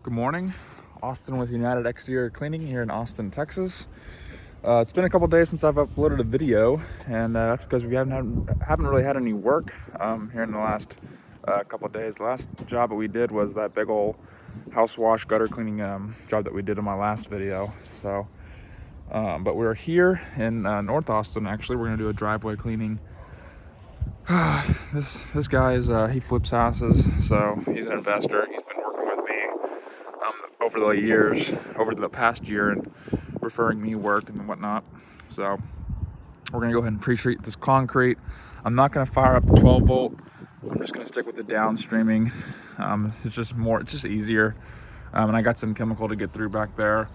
Good morning, Austin with United Exterior Cleaning here in Austin, Texas. It's been a couple days since I've uploaded a video, and that's because we haven't really had any work here in the last couple days. The last job that we did was that big old house wash gutter cleaning job that we did in my last video. So, but we're here in North Austin. Actually, we're gonna do a driveway cleaning. This guy is he flips houses, so he's an investor. He's been working with me over the past year, and referring me work and whatnot. So we're gonna go ahead and pre-treat this concrete. I'm not gonna fire up the 12 volt. I'm just gonna stick with the downstreaming. It's just easier. And I got some chemical to get through back there.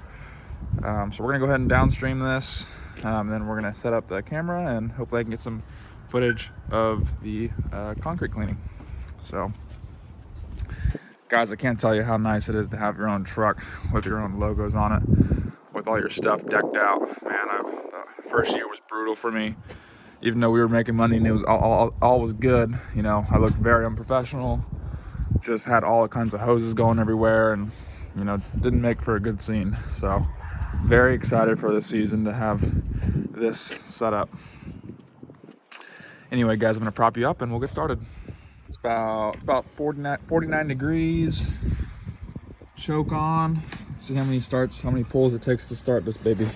So we're gonna go ahead and downstream this. Then we're gonna set up the camera and hopefully I can get some footage of the concrete cleaning. So guys, I can't tell you how nice it is to have your own truck with your own logos on it, with all your stuff decked out. Man, the first year was brutal for me. Even though we were making money and it was all was good, you know, I looked very unprofessional. Just had all kinds of hoses going everywhere, and you know, didn't make for a good scene. So very excited for this season to have this set up. Anyway, guys, I'm gonna prop you up and we'll get started. It's about 49 degrees. Choke on. Let's see how many pulls it takes to start this baby.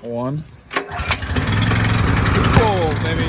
One. Pull, baby.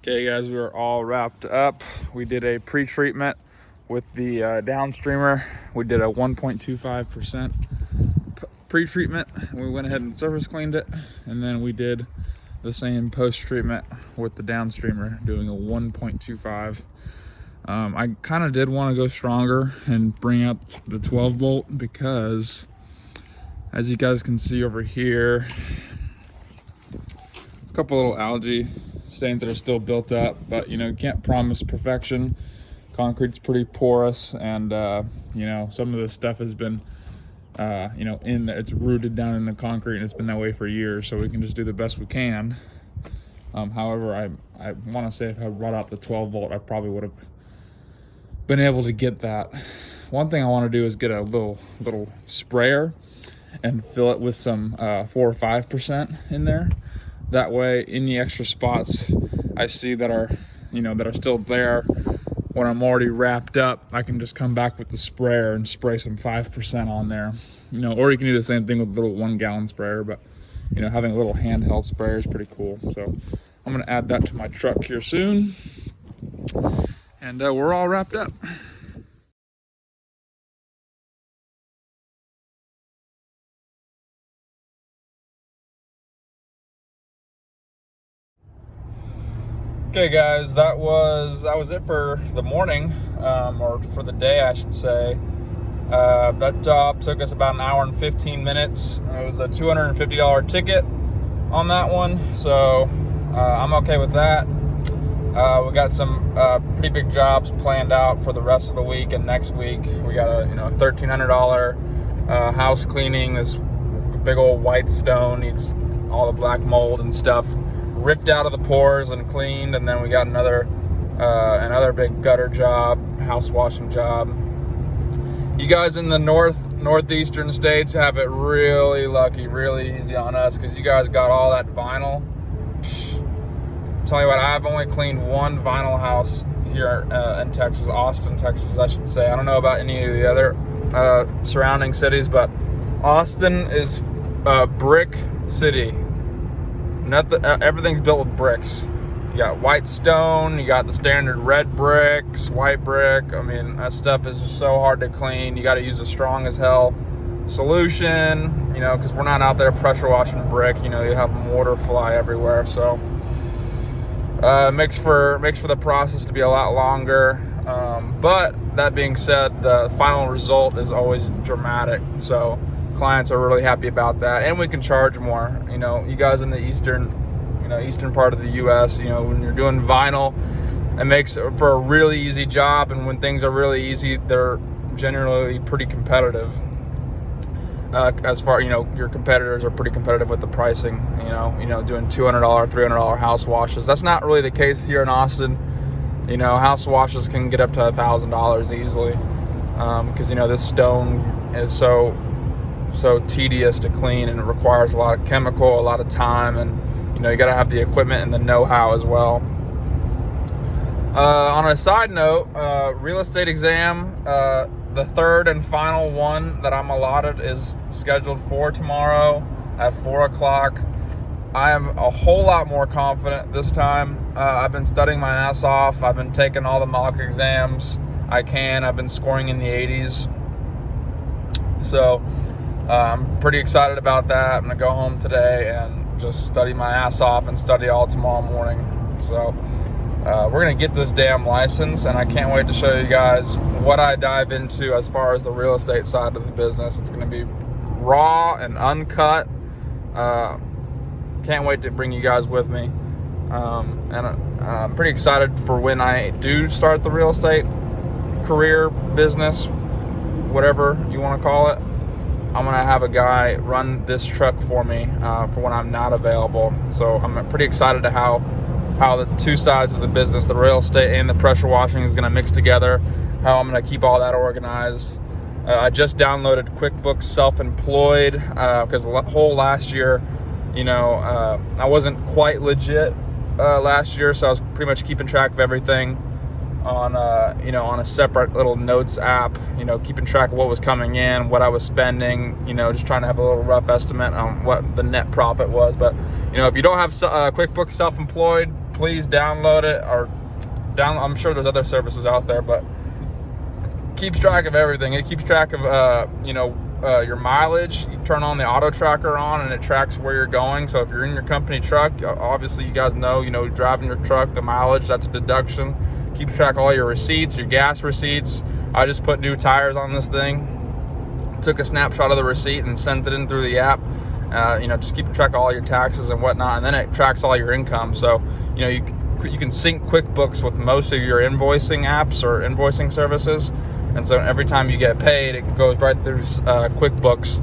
Okay guys, we are all wrapped up. We did a pre-treatment with the downstreamer. We did a 1.25% pre-treatment. We went ahead and surface cleaned it, and then we did the same post-treatment with the downstreamer, doing a 1.25. I kind of did want to go stronger and bring out the 12 volt because, as you guys can see over here, a couple little algae stains that are still built up, but you can't promise perfection. Concrete's pretty porous, and some of this stuff has been in there. It's rooted down in the concrete, and it's been that way for years, so we can just do the best we can. However, I want to say if I brought out the 12 volt, I probably would have been able to get that. One thing I want to do is get a little sprayer and fill it with some 4 or 5% in there. That way, any extra spots I see that are still there when I'm already wrapped up, I can just come back with the sprayer and spray some 5% on there. Or you can do the same thing with a little 1 gallon sprayer, but having a little handheld sprayer is pretty cool. So I'm gonna add that to my truck here soon, and we're all wrapped up. Okay guys, that was it for the morning, or for the day I should say. That job took us about an hour and 15 minutes. It was a $250 ticket on that one, so I'm okay with that. We got some pretty big jobs planned out for the rest of the week and next week. We got a $1,300 house cleaning. This big old white stone needs all the black mold and stuff ripped out of the pores and cleaned, and then we got another big gutter job, house washing job. You guys in the northeastern states have it really lucky, really easy on us, because you guys got all that vinyl. Tell you what, I've only cleaned one vinyl house here in Texas, Austin, Texas, I should say. I don't know about any of the other surrounding cities, but Austin is a brick city. Everything's built with bricks. You got white stone, you got the standard red bricks, white brick. I mean, that stuff is just so hard to clean. You got to use a strong as hell solution, because we're not out there pressure washing brick. You have mortar fly everywhere, so makes for the process to be a lot longer. But that being said, the final result is always dramatic, so clients are really happy about that, and we can charge more. You guys in the eastern part of the U.S., when you're doing vinyl, it makes for a really easy job, and when things are really easy, they're generally pretty competitive. As far your competitors are pretty competitive with the pricing. Doing $200, $300 house washes. That's not really the case here in Austin. House washes can get up to $1,000 easily, because this stone is so tedious to clean, and it requires a lot of chemical, a lot of time, and you got to have the equipment and the know-how as well. On a side note, real estate exam, the third and final one that I'm allotted is scheduled for tomorrow at 4 o'clock. I am a whole lot more confident this time. I've been studying my ass off. I've been taking all the mock exams I can. I've been scoring in the 80s. So I'm pretty excited about that. I'm going to go home today and just study my ass off and study all tomorrow morning. So we're going to get this damn license, and I can't wait to show you guys what I dive into as far as the real estate side of the business. It's going to be raw and uncut. Can't wait to bring you guys with me. And I'm pretty excited for when I do start the real estate career, business, whatever you want to call it. I'm going to have a guy run this truck for me for when I'm not available. So I'm pretty excited to how the two sides of the business, the real estate and the pressure washing, is going to mix together, how I'm going to keep all that organized. I just downloaded QuickBooks Self-Employed because the whole last year, I wasn't quite legit last year, so I was pretty much keeping track of everything on a separate little notes app, keeping track of what was coming in, what I was spending, just trying to have a little rough estimate on what the net profit was. But if you don't have QuickBooks Self-Employed, please download it, or I'm sure there's other services out there, but keeps track of everything. It keeps track of your mileage. You turn on the auto tracker on, and it tracks where you're going. So if you're in your company truck, obviously you guys know, driving your truck, the mileage, that's a deduction. Keeps track of all your receipts, your gas receipts. I just put new tires on this thing, took a snapshot of the receipt and sent it in through the app. Just keep track of all your taxes and whatnot, and then it tracks all your income. So you can sync QuickBooks with most of your invoicing apps or invoicing services, and so every time you get paid, it goes right through QuickBooks,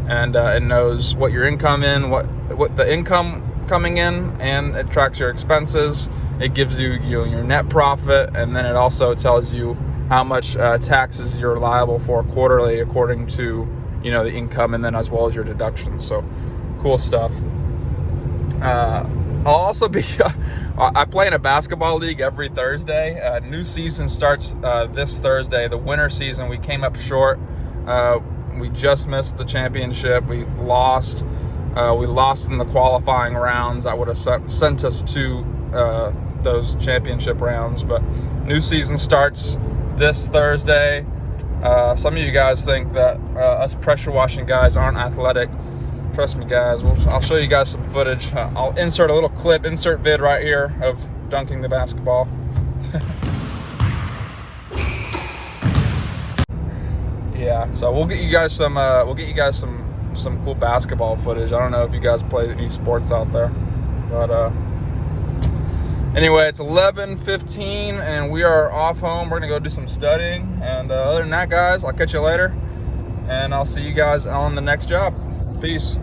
and it knows what your income what the income coming in, and it tracks your expenses. It gives you, your net profit, and then it also tells you how much taxes you're liable for quarterly according to the income, and then as well as your deductions. So cool stuff. I'll also be I play in a basketball league every Thursday. New season starts this Thursday. The winter season, we came up short. We just missed the championship. We lost in the qualifying rounds. That would have sent us to those championship rounds. But new season starts this Thursday. Some of you guys think that us pressure washing guys aren't athletic. Trust me, guys. I'll show you guys some footage. I'll insert a little insert vid right here of dunking the basketball. Yeah, so we'll get you guys some cool basketball footage. I don't know if you guys play any sports out there, but anyway, it's 11:15 and we are off home. We're gonna go do some studying, and other than that, guys, I'll catch you later, and I'll see you guys on the next job. Peace.